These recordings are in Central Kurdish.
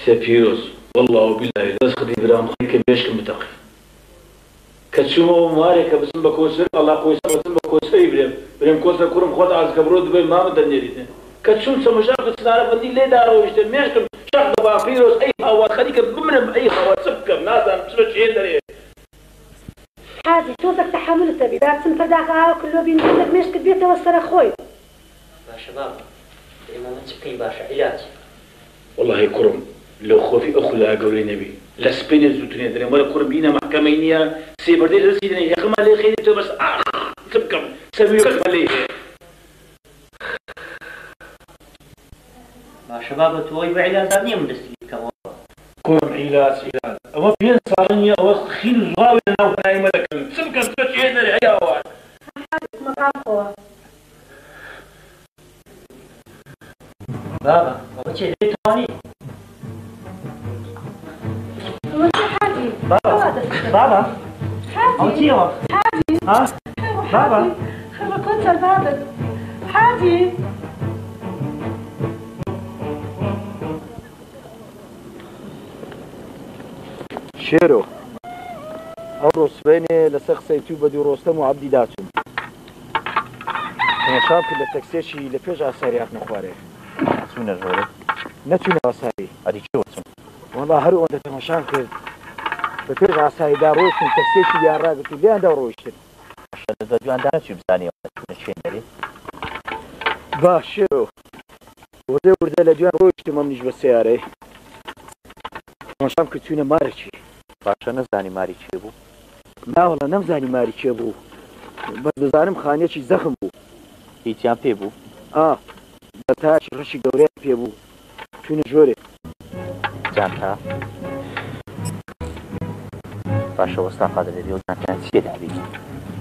سفيروس والله وبالله لازم برام خيك بيشكم بتقي كتشومو مارك بسم بكوسر الله كويس بسم بكوسر بريم كوسر كورم خد از كبرود بي ما مدنيري كتشوم سمجاك تنعرف دي ليه دارو يشتم ميشكم شخص بافيروس اي هوا خليك بمن اي هوا سكر ناس عم تسمع شيء دري حاجي توزك تحمل تبي بعد سنفرداك كله بين عندك ميشك بيته وصل اخوي باشا بابا الامام تبقي باشا علاج والله كرم لو خوفي اخو لا قولي نبي لا سبين زوتني دري ولا كرم بينا محكمينيا سيبردي رسيدني يا خما لي خيري تو بس تبكم سميو خليه باشا بابا توي بعلاج ابني مدستي كمان كرم علاج اما بين صارني او خيل راوي انا وهاي ملك سبكم تشي دري يا واد مقاطعه بابا وجهي تواني بابا حاجي ها بابا خلوا كنت الباب حاجي شيرو أو رسبيني لسخ سيتو بدو رستم وعبدي داتون أنا شاب كده تكسيشي لفيج عساريات نخواري سونا جوري نتونا عساري أدي شو وصل والله هرو أنت تمشان كده لفيج عساري دا روشتن تكسيشي بيان راقتي بيان دا روشتن عشان تدوان دانا شو بزاني ولا شو نري باش شيرو ورده لدوان روشتن ممنيش بالسيارة تمشان كتونا مارشي باشا نزاني ماري چی بو؟ لا والله نمزاني ماري چی بو بس بزانم خانيشي زخم بو هیچیان پێ بوو؟ بەتاش ڕەشی گەورەیان پێ بوو چوونە ژۆرێ جانتا باشە وەستا قادر لێ و جانتیان چی تێدابی؟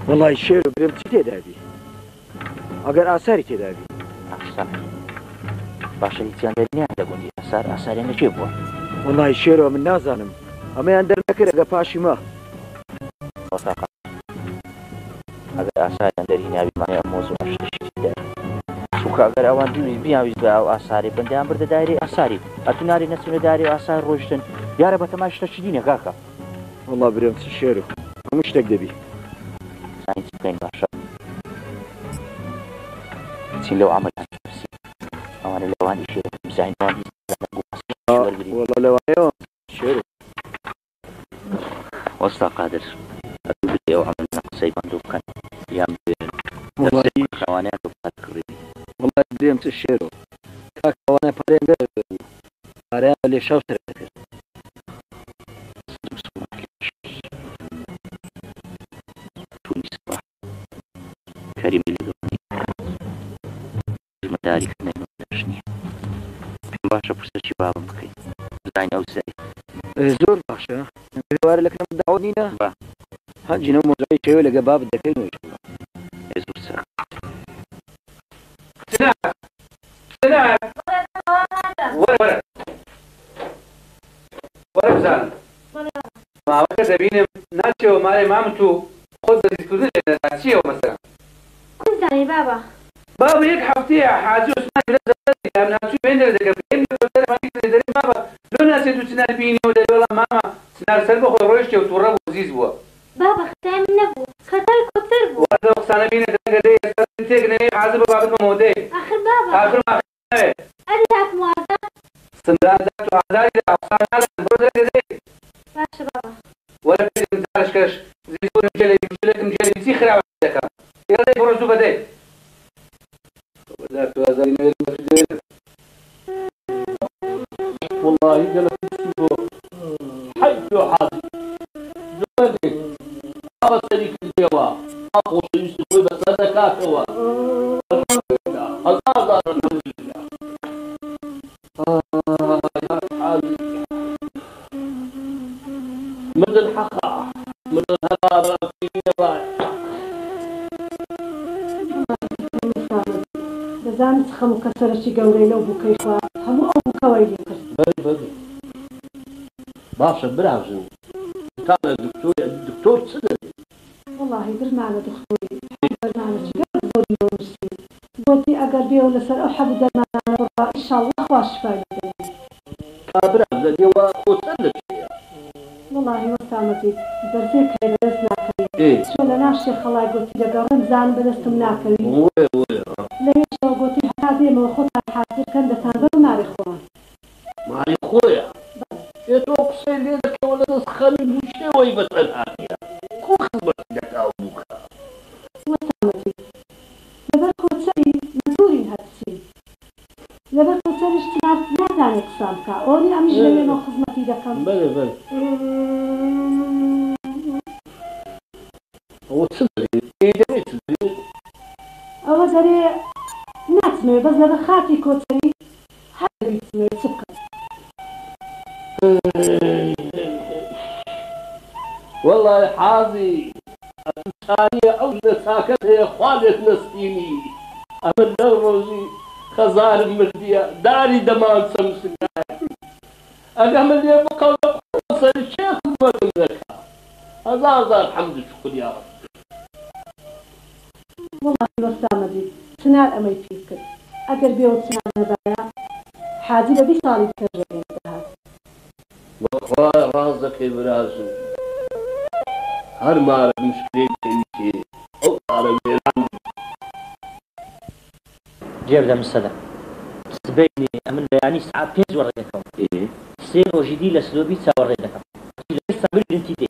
وەڵی شێر و برێم چی تێدابی؟ ئەگەر ئاساری تێدابی ئاشتا باشە هیچیان دەرنیان دەبوونی ئاساریان لەکێ بووە؟ وەڵی شێرەوە من نازانم ئەمەیان دەرنەکرد ئەگە پاشی ما وەستا قادر ئەگەر ئاساریان دەرهینابی مانێ ئەم مۆزوع شتێکی تێدایە چونکە ئەگەر ئەوان دووی بیاویست بە ئەو ئاساری بەندیان بردە دایرەی ئاساری ئەتوناری نەچونە دایرەی ئاسار ڕۆیشتن دیارە بە تەمای شتەکی دینە کاکە وەڵا برێم چ شێرە هەموو شتێک دەبی زانی چی بکەین باشە چین لەو ئامەدان بسی ئەوانە لەوانی شێرە بزانیوان وەڵا لەوانەیەوە شێرە وەستا قادر ئەدوو بدێ ئەو ئەمە قسەی بەندوو بکەن یان ئەوانەیە کڕی وەڵا برێم چ شێرە کاک ئەوانە پارێن دەبوو پارەیان بە لێ شەو سەرەکرد كريم اللي مداري كنا نشني باشا فرصة شباب مكي زين أو زين زور باشا نبي لك من دعونينا با هنجي نوم زي شيء ولا جباب الدكين وإن شاء الله يزور سر سناء ولا بزان ما وقت زبيني ناتشي ومالي مامتو خذ ديسكوزين ناتشي مثلا كنت زاني بابا بابا هيك حفتيها حاجة اسمها بلاد من ناتشي بين ذلك بين ما يقدر يدري بابا لو ناس يدو سنار بيني ولا والله ماما سنار سلبة خو رويشتي وتورب وزيز بوا بابا ختام نبو ختار كتر بو وهذا وقتنا بيني تنقدي سنتيك نبي عازب بابا مودي آخر بابا آخر ما آخر أريد موازا سندادات وعزاري وقتنا هذا برودر كذي باشا بابا ولا كذي متعرش كرش زيزون مجلي زي خراب ذكر يلا يبرزوا بدي وذاك وزاري نبي والله جلست تسيبه حي وحاضر زودي ما بسليك الجوا أقوى شيء يسوي بس هذا كافوا الله الحمد لله يا حالي من الحقا من الهرارة في رايح دەزانم خەم و کەسەرەکی گەورەی لەو بووکەی خوا هەموو ئەو بووکەوەی لێ کرد بەری باشە براوزن کانە دکتۆر چ دەبێت وەڵاهی برمانە دکتۆری بەرنامەی گەورە زۆری نووسی بۆتی ئەگەر بێ و لەسەر ئەو حەبوو دەرمانانە بڕوا ئینشاڵڵا خوا شیفای بدەێت كابرا الذي هو قتلت والله وسامتي درسيك هاي بدرسنا إيه شو لنا الشيخ الله يقول تيجا قرن زان بدستم ناكوي وي ليش لو قلتي هذه موخوتها حاصل كان دتان ناري خوان معي خويا يتوقسي لك ولا تسخن المشي ويبسأل هذه كو خبرت لك أبوك وسامتي لبركو تسري مسؤولين هاتسي لبركو تسري اشتراك نازاني قسامك أولي أمش لمن وخزمتي دكم بلى هو تسدري إيه تسدري أو زري ناسمي بس لبخاتي كوتسري هذا بيسمي سكر والله حاضي الثانية أولى ساكت هي خالد نستيني أمن روزي خزار المردية داري دمان سمسكاي أقام لي بقول قصر الشيخ بدل ذكا هذا الحمد شكر يا رب والله وسامتي سنال أمي فيك أقل بيوت سنال نبايا حاجي لبي صاري تكررين بها والله رازك برازو هر مارا مشكلة كنتي أو على ميران جيب ذا مسألة سبيني أمن يعني ساعة بيز وريدكم إيه سين وجدي لسلوبي ساوريدكم لسه بالانتي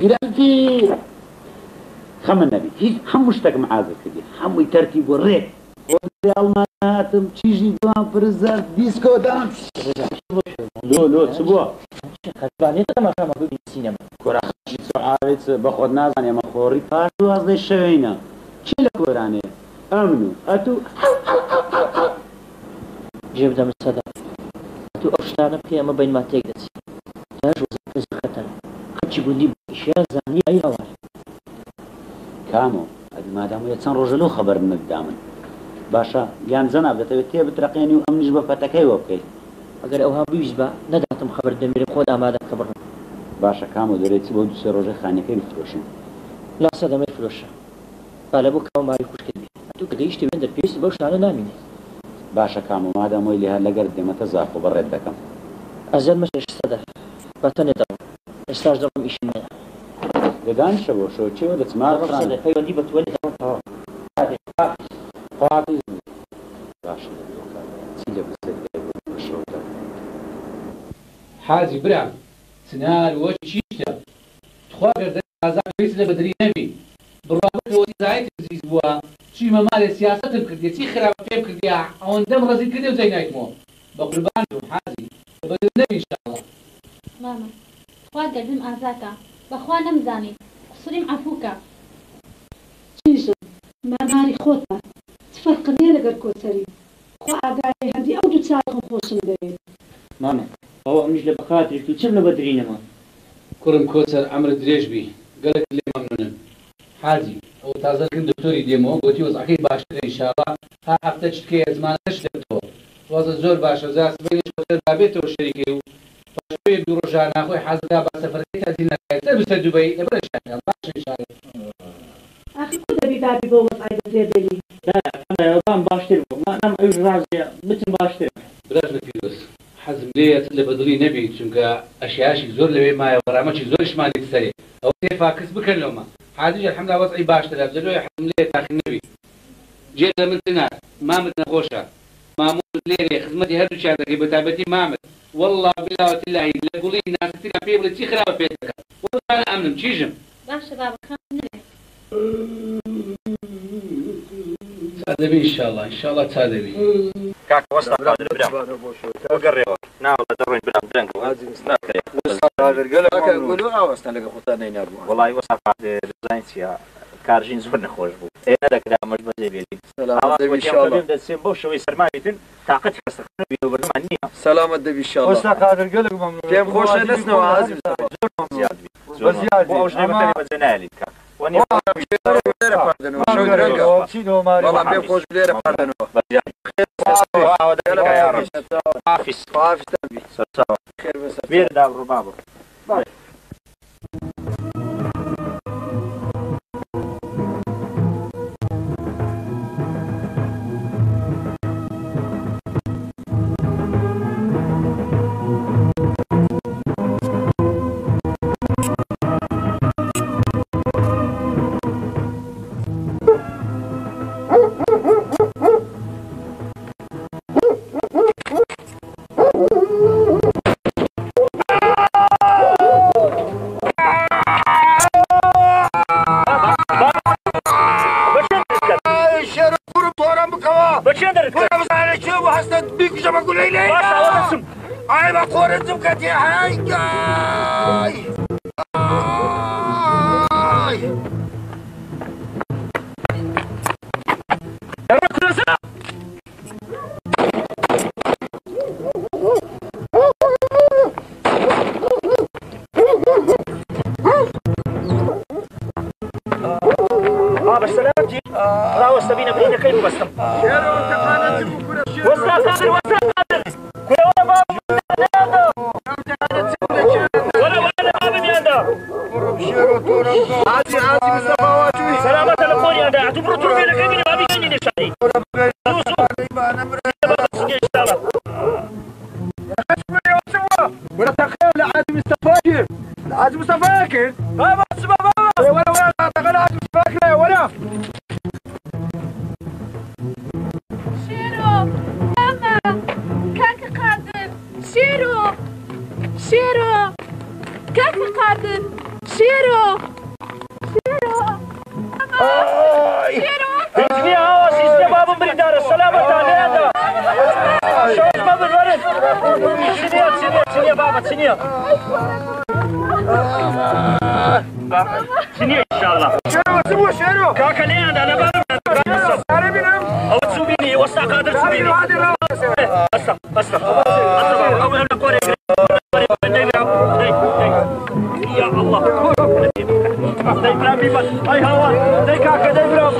قرأتي خم النبي هي هم مشتاق معاذ كذي هم ترتيب والريت والماتم تيجي دوام فرزات ديسكو دانس لو تسبوع خدباني ما كان موجود في السينما كورا خشيت سعارت باخذ نازن يا مخوري فاشو هذا الشوينة شيل كوراني امنوا اتو جيب ذا مسألة تو أفشتانا بكي أما بين ما تقدس تاج وزن زختنا خدش قولي بإشياء زانية أي أول كامو هذه ما دام يتسن رجلو خبر من الدامن باشا يان زنا بدأت تي بترقيني وأمنج بفتكي وبكي أجر أوها بيجبا ندعتم خبر دمير خود أمادة كبرنا باشا كامو دريتي بود سر رجل خاني كي بفروشين لا صدق ما يفلوشها قال أبوك كم ما يخش كذي تو كديش تبين در بيس بوش أنا ناميني باشا كامو ما دام ويلي هلا قرد ما تزاق وبرد دكم أزل مش صدق بتاني دم استاج دم إيش منها لدان شبو شو تشي ولا تسمع صدق هاي ودي بتولي دم هذه حافظ باشا سيجا بس حازي برام سنال وش شيشتا تخاطر ده عزام بيس لبدري نبي برابط هو زايد عزيز بوا شي ما مال السياسة بكردية شي خراب فيهم كردية أو ندم رزق كده وزي نايتمو بقربان حازي بدري نبي إن شاء الله ماما خوا قدم أزاكا بخوا نمزاني قصريم عفوكا چیشم ما ماری خوتا تفرق نير قر كوتري خو أقاي هدي أو دو تساعدكم خوشم داري ماما هو أمش لبخاطر تو تشم لبدرينا ما كرم كوتر عمر دريج بي قالك اللي ممنون حازي أو تازل كن دكتوري ديمو قلتي وضعكي باشتر إن شاء الله ها أفتش كي زمان نشتبتو وضع زور باشا زاس بينش كوتر بابيته وشريكي وشوية بروجانا أخوي حازي دابا سفرتي تأذينا كايتر بس دبي نبرا شاكل باش إن شاء الله أخي كده ببابي بوضع عيد زيدلي لا أنا يوم باشتر ما أنا أيش رازية مثل باشتر براش نفيدوس حزم ليه اللي بدري نبي چونك أشياء زور لبي ما يورا شي زورش ما نتسري أو تفاكس بكن لوما حاجة الحمد لله وضعي باش تلعب زلوا حزم ليه تاخي النبي جينا من سنة ما متنا خوشة مامون ليري خدمتي هردو شهادة بتابتي مامت والله بالله وتالله لا قولي ناس كثير في بلد شي خراب بيتك والله أنا أمن مشيجم باشا بابا خان نبي تادبي إن شاء الله تادبي كاك وسط قادر برام وقريوا نعم دروين برام درنك هذه مستاكل والله وسط قادر زاينسيا كارجين زور نخوش بو انا داك لا مش مزيبي سلامة ان شاء الله بدأ سين بوش شوي سرمايتن طاقتك استخدم بيو برنامج عنيا سلامة دبي ان شاء الله وسط قادر قالك ممنون كيف خوش نسنا وعازم زياد بزيادة واوش نبي بزنالي كاك وني والله بيم خوش بليرة باردنو حافظ تبي خير بس بير داب ربابه واسطة بيك جمع قول لي ليه أي ما قرنتم كتير هاي بس سلامتي راوس تبينا بريدة كيف بستم وسط قادر وسط قادر كل ولا باب ولا باب ياندا عادي مصطفى سلامة الأخوان ياندا اعتبروا تروفينا كيف ما بيجيني نشاني ولا تخيل عادي مصطفى عادي مصطفى بابا بابا ولا تخيل عادي مصطفى ولا شيرو ماما كاكا قادر شيرو كاكا قادر شيرو شيرو اسمي هواس اسمي بابا بريدار السلامة عليها شوش بابا الورد سنية بابا سنية إن شاء الله شيرو كاكا ليه أنا بابا أو تسوبيني وسط قادر تسوبيني أصلا أو أنا كوري يا الله داي برام بيبان أي هوا داي كاكا داي برام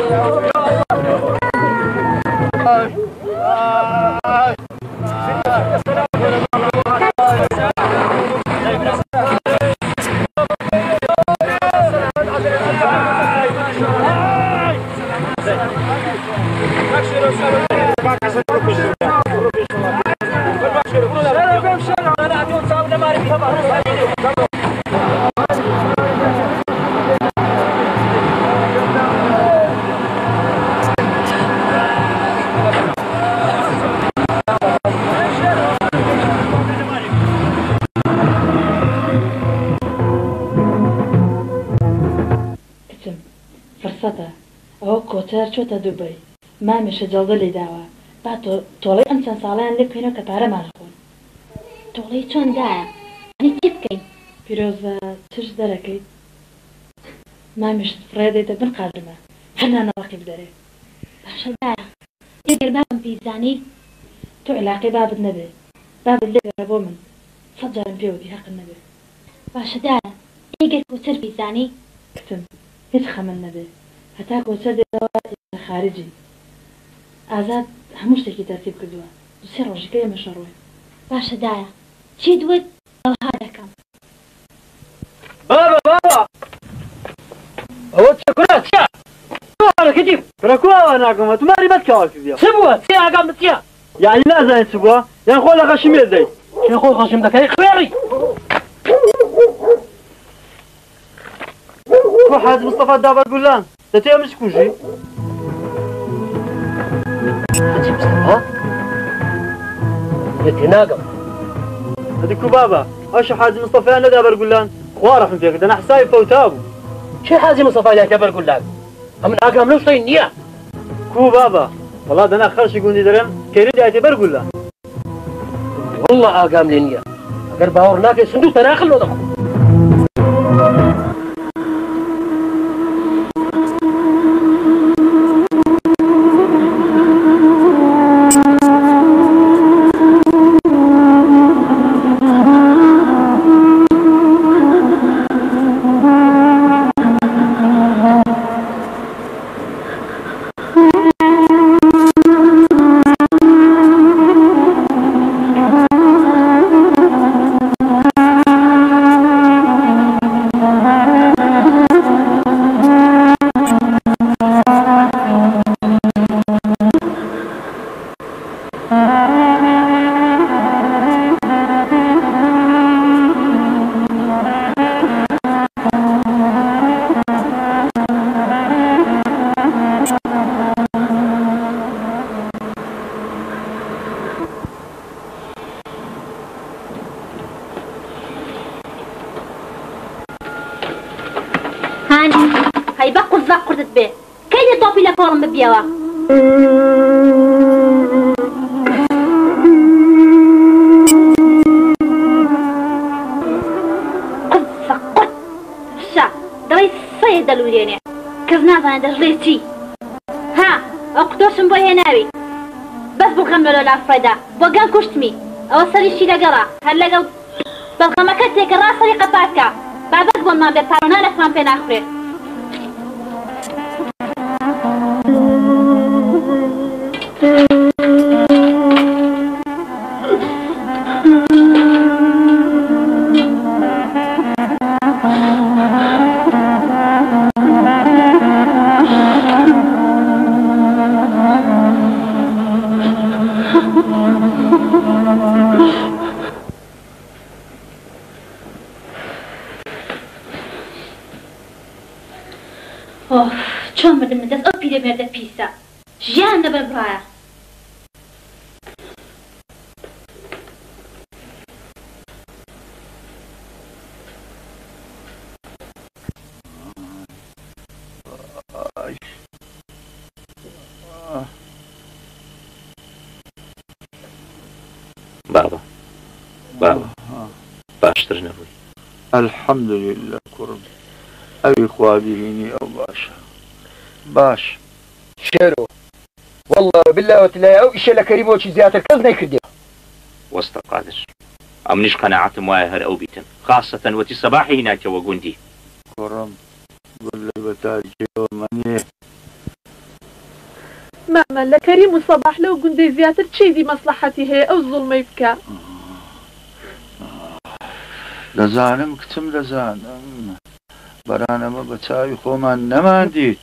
ئەو کۆتار چۆتە دووبەی مامێشە جەڵدە لێ داوە با تۆڵەی ئەم چەند ساڵیان لێ بکەینەوە کە پارەمان خۆن تۆڵەی چۆندایە ئەنی چی بکەین پیرۆزە چش دەرەکەیت مامیش فڕێ دێتە بن قادمە هەر نانەوەقی بدەرێ باشەدایە ئێگەر بابم پیزانی تۆ علاقەی بابت نەبێ بابت لێبێرە بۆ من 100 جارم پێوتی حەقت نەبێ باشەدایە ئێگەر کۆچەر پیزانی کتم هیچ خەمن نەبێ هەتا کۆچەر دێتەوە خارجی ئازاد هەموو شتێکی تەرتیب کردووە دوسێ ڕۆژەکە ئێمەشە ڕۆی باشەدایە چی دوت ئەوها دەکەم بابا ئەوە چکرە چیە کەتی فرەکووە ناکەمە توماری بەت کاوە کردیە چ بووە چی ئاگام بچیە یعنی نازانێت چ بووە یان خۆ لە خەشمێت دەیت چێ خۆ خەشم دەکەی خوێڕی تۆ حاج مستەفا دابەرگولان دەتێ ئەمش کوژی حاجی مستەفا لێتێ ناگەم هەدیکو بابا ئەوش حاج مستەفایان نەدا بەرگولان خوا ڕەحم پێ کردە نەحساوی فەوتا بوو چێ حاجی مستەفا لایتە بەرگولان ئەمن ئاگام لەو شتەی نییە کو بابا وەڵا دەنا خەرشی گوندی دەرێن کێری دایتێ بەرگولان والله ئاگام لێ نییە ئەگەر باوەڕ ناکەی سندوو تەناخل لۆ دەخۆ هاي بقرد قردت به كيف توبي لفورم ببيوا دەلوورێنێ کەس نازانێت دەژڵێ چی ها ئەو قوتۆشم بۆ هێناوی بەس بخەم لە لافرەدا بۆ گەم کوشتمی ئەوە سەریشی لەگەڵا هەر لەگەڵ بەڵغەمەکە تێکە ڕاستەری قەپاتکە بابەت بۆنمان بێت پارۆنانێکمان پێ ناخورێت چۆن مردم دەست ئەو پیرەمێردە پیسە ژیان لەبەر بڕایە بابا باشتر نەبووی الحمد لله کوڕم ئەوی خوا بینی ئەو باش شێرۆ والله بالله وتلای ئەو ئیشە لە کەریمەوەکی زیاتر کەس نەیکردێ وەستە قادر ئەمنیش قەناعەتم وایە هەر ئەو بیتن خاصەتەن وەتی سەباحی هیناتەوە گوندی کوڕم بڵێ بە تاریکەوە منێ ماما لە کەریم و سەباح لەو گوندەی زیاتر چیزی مەسلحەتی هەیە ئەو زوڵمەی بکە دەزانم کچم دەزانم بەرانەمە بە چاوی خۆمان نەمان دیت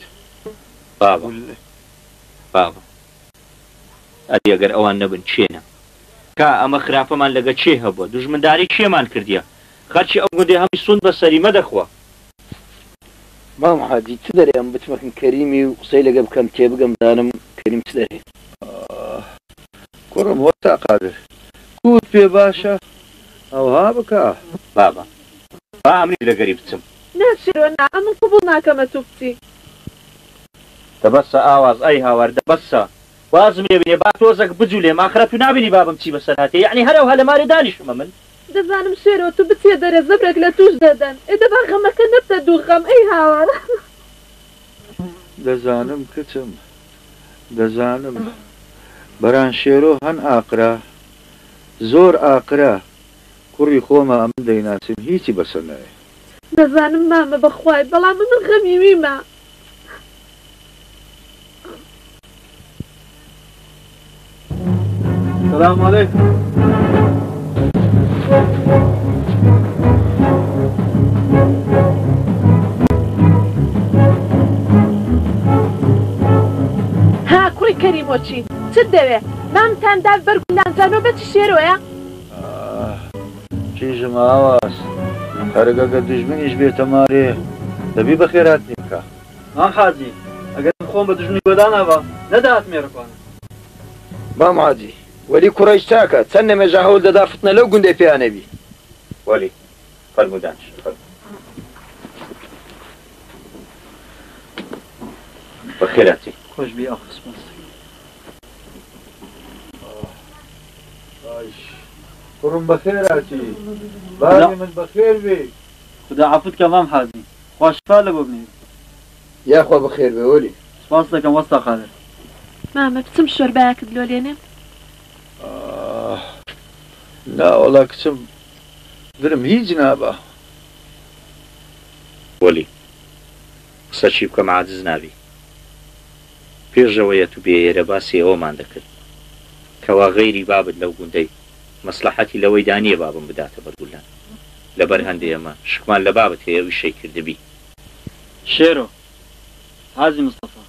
بابا ئەدی ئەگەر ئەوان نەبن چێنە کا ئەمە خراپەمان لەگە چێ هەبووە دوژمنداری کێمان کردیە خەرچی ئەو گوندێ هەمی سوند بە سەریمە دەخوا مام حاجی چ دەرێ ئەم بچمەکن کەریمی و قسەی لەگە بکەم تێ بگەم دانم کەریم چ دەرێ کوڕم وەستا قادر کوت پێ باشە ئەوها بکە بابا با ئەمری لەگەری بچم ناشرۆ نا ئەمن قبوڵ ناکەمە تو بچی دەبەسە ئاواز ئەی هاوار دەبەسە وازم لێ بێ با تۆزێک بجوولێ ماخرە تو نابینی بابم چی بەسەر هاتێ یعنی هەرەو هەلەماری دانیشمە من دەزانم شێرۆ تو بچێ دەرە زەبرێک لە توش دەدەن ئێدەبا غەمەکە نەبتە دوو غەم ئەی هاوار دەزانم کچم دەزانم بەران شێرۆ هەن ئاقرا زۆر ئاقرا کوڕی خۆمە ئەمن دەیناسم هیچی بەسەر نایە دەزانم مامە بەخوای بەڵام من غەمی ویمە السلام عليكم ها کوڕی کەریمۆچی چت دەوێ مامتانداو بەرگوندانزانۆ بەچی شێرۆیە چیژم ئاواز هەرگەگە دژمنیش بێتە مارێ دەبی بە خێراتنی بکە مام حاجی ئەگەر خۆم بە دژمنی گۆداناوە نەدات مێرەکوانە مام حاجی وەلی کوڕیش چاکە چەند نەمێژە هەوڵ دەدا فتنە لەو گوندەی پێیانەبی وەلی فەرمودانش بە خێراتی خۆش بی ئەو خسمەت کوڕم بە خێراتی باری من بەخێر بێ خدا عەفوت کە مام حاجی خۆشفا لە بۆ بنێ یاخوا بەخێر بێ وەلی سپاس دەکەم وەستا قادر مامە بچم شۆربایەکت لۆلێنێ ناوەڵا کچم درم هیچ نابە وەلی قسە چی بکەم عاجز نابی پێشەوەیە تو بێ ئێرە باسی ئەوەمان دەکرد کەوا غەیری بابت لەو گوندەی مەسلحەتی لەوەی دانیە بابم بداتە بەرگولان لەبەر هەندێ ئەمە شکمان لە بابت هەیە ئەوی شەی کردبی شێرۆ حاجی مستەفا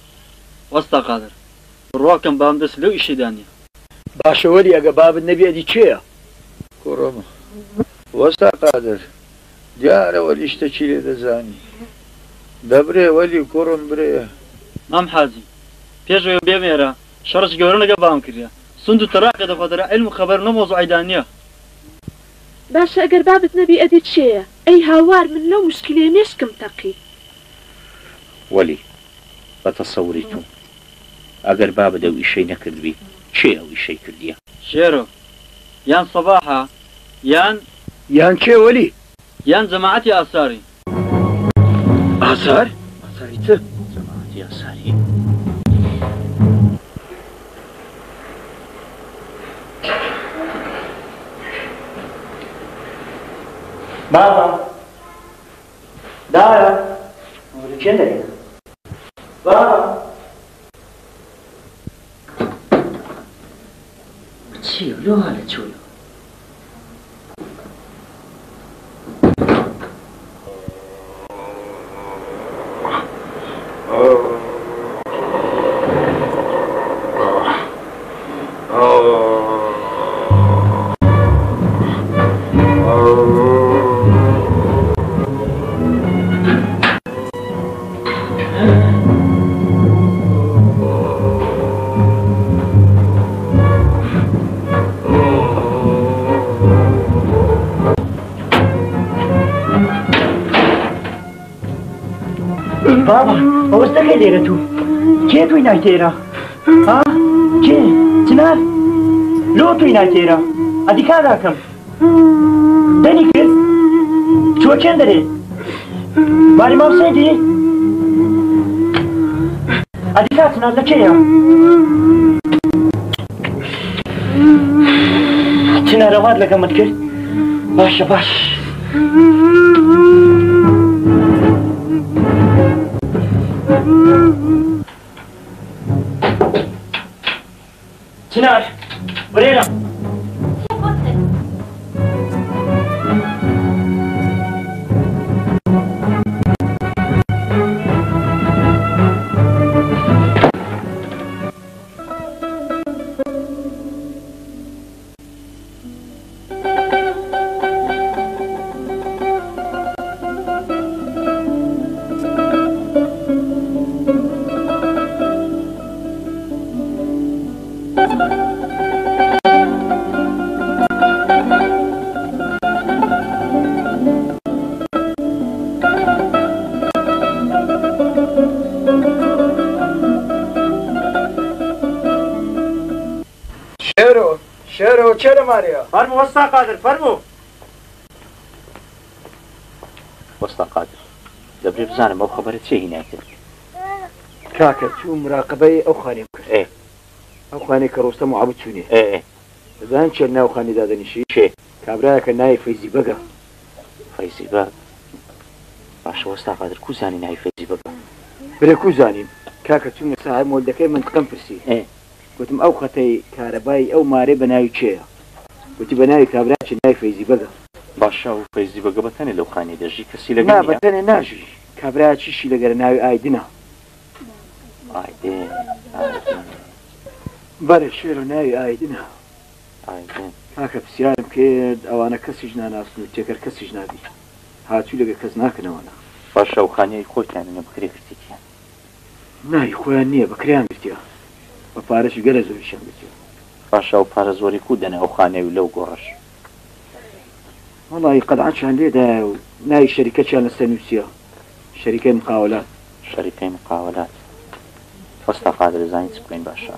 وەستا قادر بڕواکەم بام دەست لەو ئیشی دانیە باشە وەلی ئەگە بابت نەبێتی چێە کوڕم وەستا قادر دیارە وەلی شتێکی لێ دەزانی دەبرێ وەلی کوڕم برێ مام حاجی پێشەوە بێمێرە شەڕش گەورە لەگە بام کردە سند و تەراقە دەخواتەرە علم و خەبەر نەمۆزوعی دانیە باشە ئەگەر بابت نەبی ئەدی چێە ئەی هاوار من لەو مشکلێ مێشکم تەقی وەلی بە تەسەوری تو ئەگەر بابە دەو ئیشەی نەکردبی چێ ئەو ئیشەی کردیە شێرۆ یان سەباحە یان کێ وەلی یان جەماعەتی ئاساری ئاسار جەماعەتی ئاساری بابا دارە کێ دەرێ بابا چی لۆ هەلە چۆیە بابا ئەوەستەکەی لێرە تو کێ توی نایتێرە ها کێ چنار لۆ توی نایتێرە ئەدی کاراکەم دەنی کرد چۆ چێن دەرێ باری ماوسێدی ئەدی کا چنار لە کێیە چنارەوات لەگەمت کرد باشە باش چنار برێرە شێرەوە چێ لە مارەیە فەرموو وەستا قادر فەرموو وەستا قادر دەبرێ بزانم ئەو خەبەرە چێ هینایتر کاکە چوو مراقبەی ئەو خانێ کرد ئەو خانێ کە ڕۆستەم و عەبد چوونێ دەزانم چێ ناو خانی دادەنیشی چێ کابرایەکە ناوی فەیزی بەگە فەیزی بەگ باشە وەستا قادر کو زانی ناوی فەیزی بەگە برێ کو زانیم کاکە چوونە ساحب مۆلدەکەی منتقەم پرسی گوتم ئەو خەتەی کارەبای ئەو مارێ بە ناوی چێە گوتی بە ناوی کابراکی ناوی فەیزی بەگە باشە و فەیزی بەگە بەتەنێ لەو خانێ دەژی کەسی لەگەڵ نا بەتەنێ ناژی کابراکیشی لەگەرە ناوی ئایدنە ئایدن بەرە شێرە ناوی ئایدنە کاکە پرسیارم کرد ئەوانە کەسیش ناناسن و تێکەر کەسیش نابی هاتووی لەگە کەس ناکەنەوەنا باشە و خانەی خۆتیانە بکرێ کردێکیان ناوی خۆیان نییە بەکریان گرتیە بە پارەشی گەلە زۆریشیان گرتیە باشە و پارە زۆری کو دەنێ ئەو خانەی و لەو گۆڕەش وەڵی قەدعەتیان لێدایە و ناوی شەریکەتیان لەسەر نووسیە شەریکەی مقاولات شەریکەی مقاولات وەستا قادر زانین چ بکەین باشە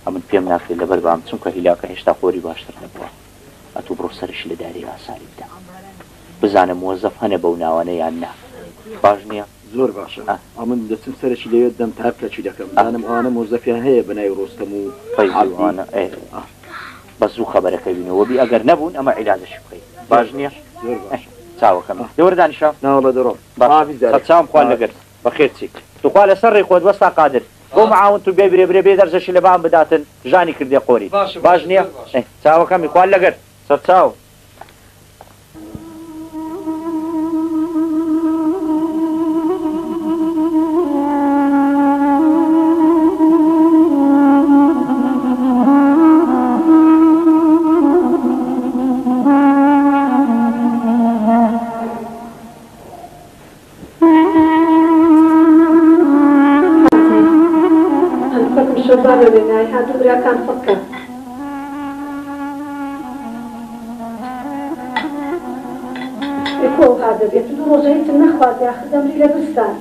ئەمن پێم ناکرێت لەبەر بام چونکە هیلاکە هێشتا خۆری باشتر نەبووە ئەتوو بڕۆ سەرشی لە داری ئاساری بدە بزانم مۆزەف هەنە بەو ناوانە یان نا باش نییە زۆر باشە ئەمن دەچم سەرشی لەوێت دەم تا پلەچی دەکەم دانم ئەوانە مۆزەفیان هەیە بە ناوی ڕۆستەم و فەیزوانە بە زوو خەبەرەکە بینەوە بی ئەگەر نەبوون ئەمە عیلاجەشی بکەین باش نییە زۆر باش چاوەکەم دەوەردانیشە ناوەڵە دەڕۆم چاوم خوان لەگەر بەخێر چیک توخوا لەسەر ڕێخۆت وەستا قادر بۆ معاون تو بێ برێ برێ بێ دەرزەشی لە بام بداتن ژانی کردێ قۆری باش نییە چاوەکەمی خوان لەگەر سەر چاو كان فكر يكون هذا بيت روجيت النخوات ياخذ امري لبستان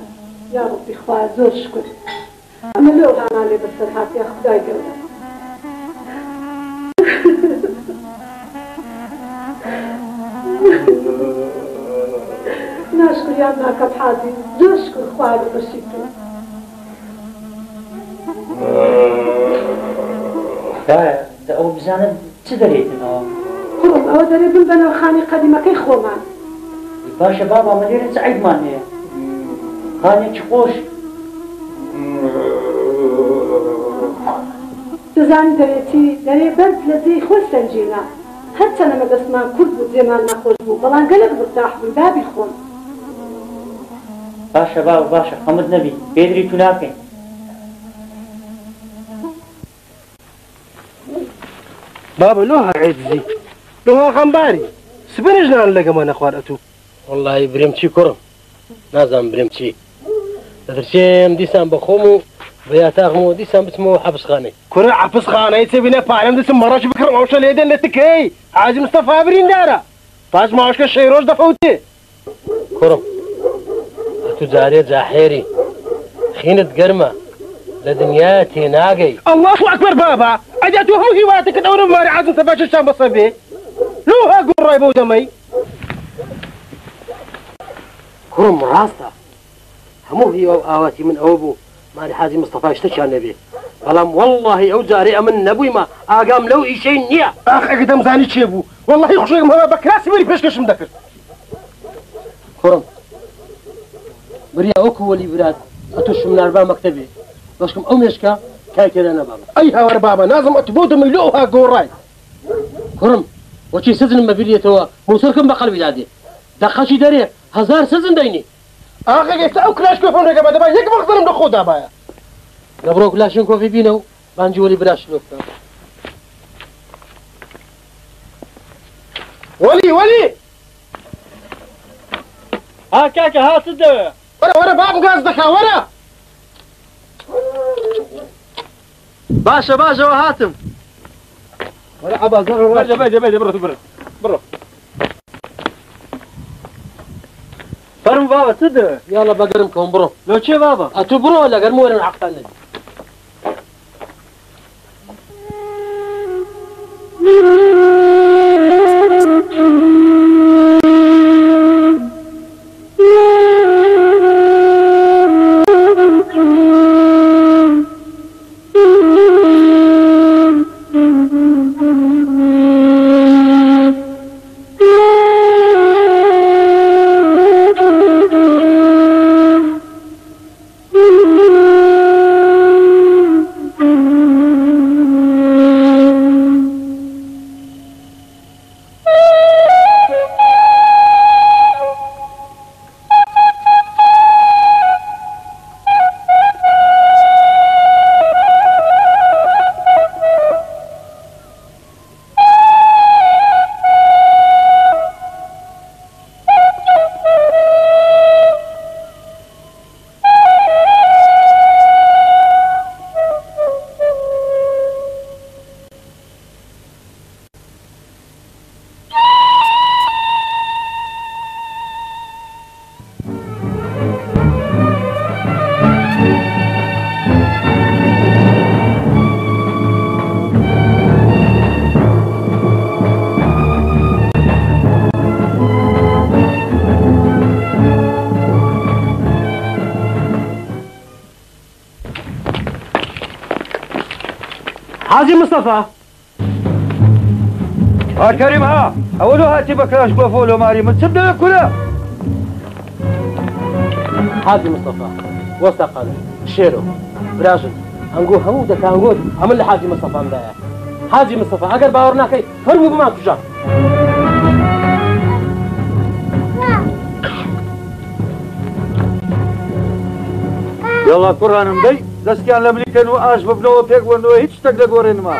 يا ربي خواه زور شكر اما لو انا اللي بستان يا خداي قوله نشكر يا ابنك بحادي زور شكر خوار بەشی تو ئەو بزانم چ دەرێتنەوە کوڕم ئەوە دەرێ بن بە ناوخانی قەدیمەکەی خۆمان باشە بابا مە لێرە چ عیبمان هەیە خانێکی خۆش دەزانی دەرێتی دەرێ بەرد لە جێی خۆی سەنجینە هەرچەنەمە دەستمان کورد بوو جێمان نەخۆش بوو بەڵام گەلک مرتاح بووین دابی خۆم باشە بابا باشە خەمت نەبی پێدری تو ناکەین بابا لۆها عێدزی لۆها خەمباری سبنش نان لەگەمە نەخوارەتوو وەڵی برێم چی کوڕم نازانم برێم چی دەدرچێم دیسان بە خۆم و بە یاتاغم و دیسان بچمەوە حەبسخانەی کوڕە حەبسخانەی چێ بینە پارەم دەچم مەڕەش بکڕم ئەوشە لێدەن لە تکەی حاجی مستەفا بریندارە پاش ماوەشکە شەیڕۆژ دەفەوتێ کوڕم تو جارێ جاحێری خینت گەرمە لە دنیا تێناگەی الله ئەکبەر بابا ئەجا تو هەموو هیواتەکەت ئەوە ماری حاجی مستەفا چشتان بەسە بێ لۆها گوڕای بەو دەمەی کوڕم ڕاستە هەموو هیوا و ئاواتی من ئەوە بوو ماری حاجی مستەفا شتێکیان نەبێ بەڵام وەڵڵاهی ئەو جارێ ئەمن نەبوویمە ئاگام لەو ئیشەی نییە ئاخ ئەگە دەمزانی چێ بوو وەڵڵاهی خوشێکم هەوە بە کراسی وەری پێشکەشم دەکرد کوڕم بریا ئەوکو وەلی برات ئەتۆ شمناربا مەکتەبێ بەشکم ئەو مێشکە کای تێدا نەبابە ئەی هاوەر بابا نازم ئەتو بۆ دەمەی لۆها گۆڕای کوڕم وەچی سزنم بەبیرێتەوە موسەرکەم بە قەڵبی دادێ دەقەچی دەرێ هەزار سزن دەینی ئاخە ئێستا ئەو کلاشکۆ فۆن ڕێگە بەدەبا یەک بەخزنم لە خۆدا باە لەبڕۆ کلاشن کۆفی بینە و بانجی وەلی براش لۆ بکە وەلی ها کاکە هاتت دەوێ وەرە بابم گاز دەکا وەرە باشەوە هاتم وەرە عەباس دەبێ بڕۆ فەرم بابە چ دەوێ یاڵە بەگەرم کەم بڕۆ لۆ چێ بابە ئەتو بڕۆ لەگەرم وەرن عەقتان نەبی حاجی مستەفا کەریم ها ئەوە لۆ هاتی بە کلاش بۆ فۆلۆ ماری من چم دەوێت کولە حاجی مستەفا وەستا قادر شێرۆ براژن ئەنگۆ هەموو دەکانگۆت ئەمن لە حاجی مستەفامدایە حاجی مستەفا ئەگەر باوەڕ ناکەی فەرموو بمان توژە یاڵا کوڕانم دەی دەستیان لە ملیکەن و ئاش ببنەوە پێک وەرنەوە هیچ شتێک دەگۆڕێنمە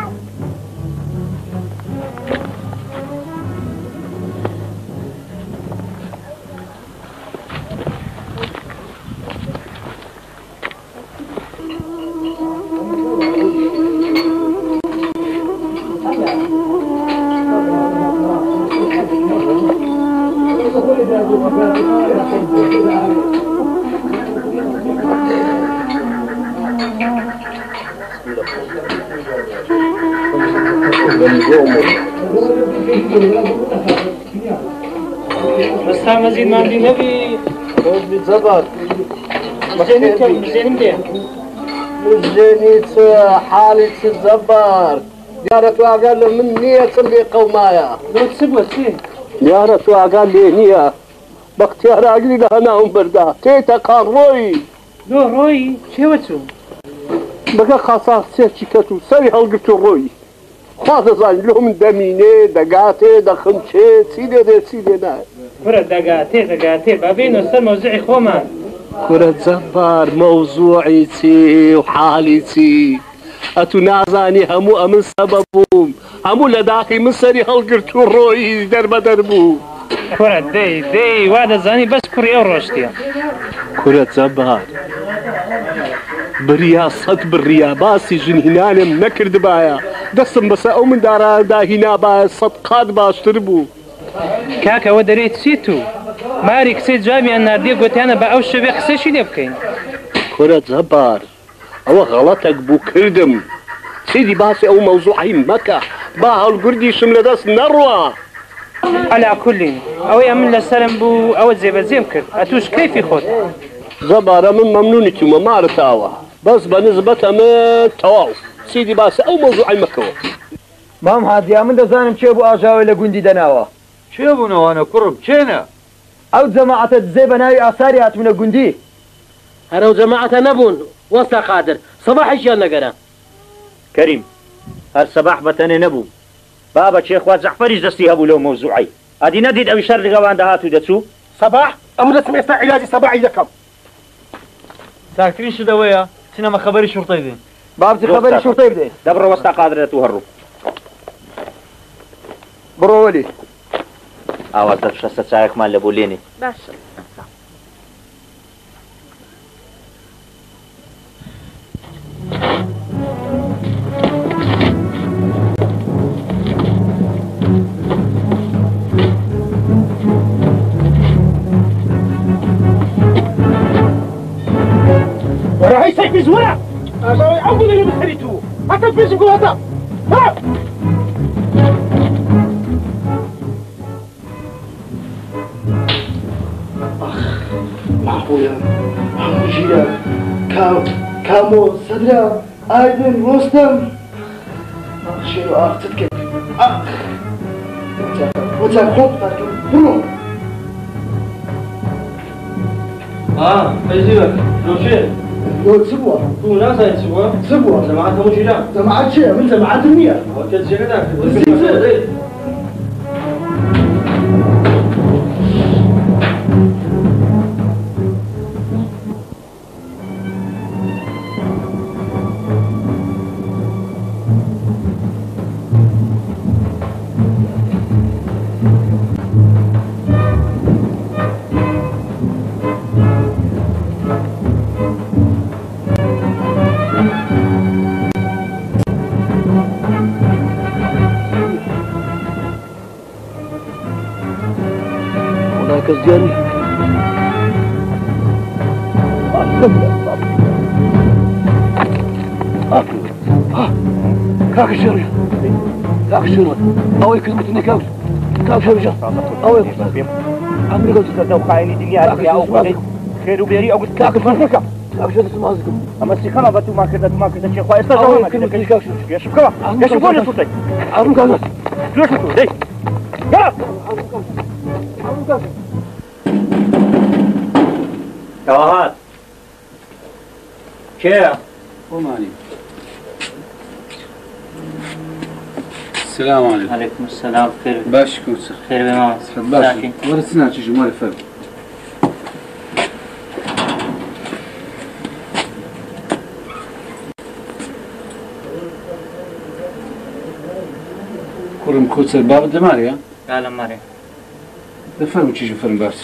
بەستا مەزید ماندی نەبی خۆش بی جەبار مزينيت حالي الزبار ديارة واقال له من نية اللي قومايا لو تسبوا سين ديارة واقال لي نية باختيار عقلي لهنا بردا تيتا كان روي لو روي شوتو بقى خاصة سيرتي كتو سري هلقتو روي خاصة زان لهم دميني دقاتي دخنشي سيدي ناي كرة دقاتي بابين وصل موزعي خومان كرة زبار موضوعيتي وحالتي أتو نازاني همو أمن سببهم همو لداخي من سري هلقرتو روي دربو كرة دي وادا زاني بس كرة روشتيا كرة زبار بريا صد بريا باسي جنهنانم نكرد بايا دستم بس أو من دارا داهنا بايا صدقات باشتربو كاكا ودريت سيتو ماري كسي جامي أن ناردي قلت أنا بأوش شبه خسيشي لبكين كرة زبار أو غلطك بو كردم سيدي باسي أو موضوعي مكة باها القردي شمل داس نروى على كل أو يأمن لسلم بو أو زيب كرد أتوش كيف يخوض زبارة من ممنونتي وما عرفتاوا بس بنسبة من تواو سيدي باسي أو موضوعي مكة مام هادي من دزانم چه بو آجاوي لقوندي دناوا چه بو نوانا كرم چينا او جماعة الزي بناوي آثاري هاتمنا قوندي هرو جماعة نبون وصل قادر صباح ايشيان نقرا كريم هر صباح بتاني نبو بابا شيخ واد زعفريش دستي هبو لو موضوعي ادي نديد او شر لغوان دهاتو دتسو صباح ام رسم يسا علاجي صباحي لكم ساكتين شو دويا سينما خبري شرطي دين بابتي خبري شرطي بدي دبر وستا قادر توهرو برو ولي اواز دفشة سايق مال لبوليني باشا ورا هاي سيف زورا أجاوي عبود اللي بتخريتو حتى تبيش نقول هذا ها معقولة حموجية كامو صدرا آيدن رستم شنو تتكلم وتاخد برو فيزيبك لو شيء لو تسبوا هو ناس تسبوا جماعة مشيلة جماعة شيء من جماعة المية وكذا شيء كذا كزياني كاك شيري كاك شيري اوي كنتني كاك شيري اوي عمري قلت لك لو خايني دنيا يا او خير وبيري او كاك فرنكا كاك شيري اسمعكم اما سيخنا بتو ما كذا شيء خايس تجاوب ما كذا كاك شيري يا شبكه يا شبكه صوتك عارف كاك ليش هي يلا توهات كيف؟ وماني السلام عليكم. عليكم السلام خير باش كوسه خير بما باش ورثنا شي جمال فرق كرم كوسه باب دماريا لا ماري دفرم شي فرم باش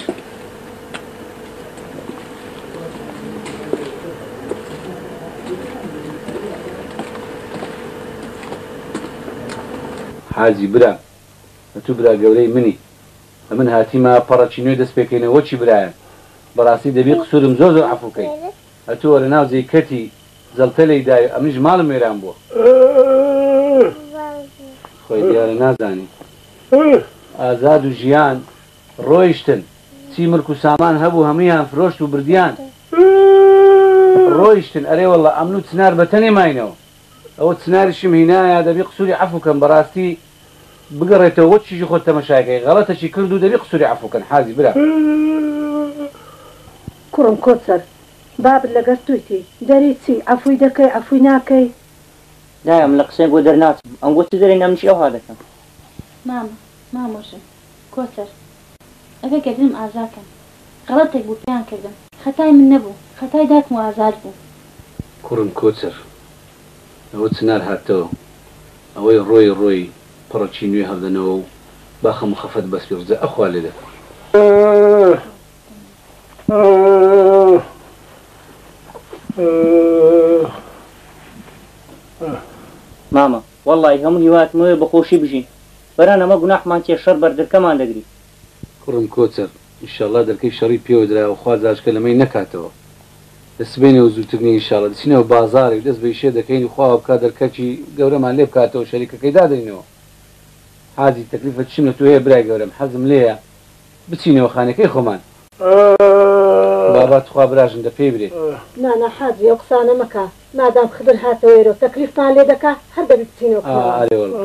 حاجی برا تو برا گەورەی منی ئەمن هاتیمە پەڕەچینۆی دەست پێکەینەوە چی برایە بەڕاستی دەبی قسوورم زۆر عەفوکەی ئەتۆ وەرە ناو جێکەتی زەڵتەلەی دای ئەمنیش ماڵم وێران بووە خۆی دیارە نازانی ئازاد و ژیان ڕۆیشتن چی ملک و سامان هەبوو هەمویان فرۆشت و بردیان ڕۆیشتن ئەرێ وەڵڵا ئەمن و چنار بەتەنێ ماینەوە ئەوە چناریشم هینایە دەبی قسووری عەفوکەن بەڕاستی بگەڕێتەوە وە چیژی خۆت تەمەشاکەی غەڵەتەکی کرد و دەبی قسووری عەفوکەن حازی برا کوڕم کۆچەر بابت لەگەر تویتی دەری چی عەفوی دەکەی عەفوی ناکەی دایم لە قسەی بۆ دەرناچم ئەم گوتی دەرێ نەمشی ئەو ها دەکەم مامۆژم کۆچەر ئەگەر گەدرم ئازاکەم غەڵەتێک بوو پێیان کردم خەتای من نەبوو خەتای داکم و ئازاد بوو کوڕم کۆچەر ئەوە چنار هاتەوە ئەوەی ڕۆی پڕەچی نوێ هەڵدەنەوە و باخەم خەفەت بەسپی ڕزە ئەخوا لێ دەکەم ماما وەڵڵی هەموو هیواتمەوە بەخۆشی بژین بەران ئەمە گوناحمان تێ شەڕ بەردەکەمان دەگری کوڕم کۆچەر ئینشاڵڵا دەرکەی شەڕی پێوە درا و خوا زاشکە لەمەی نەکاتەوە دەسبێنەوە زووترنی ئینشاڵڵا دەچینەوە بازاڕێک دەست بە ئیشێ دەکەین و خوا بکات دەرکەکی گەورەمان لێ بکاتەوە شەریکەکەی دادەینەوە حازی تەکلیفە چیم لە تۆ هەیە برای گەورەم حەزم لێیە بچینەوە خانەکەی خۆمان بابات خوا براژن دە پێی برێ نانا حاجی ئەو قسانە مەکە مادام خدر هاتەوە ئێرە تەکلیفمان لێ دەکات هەر دەبی بچینەوە ئارێ وەڵڵا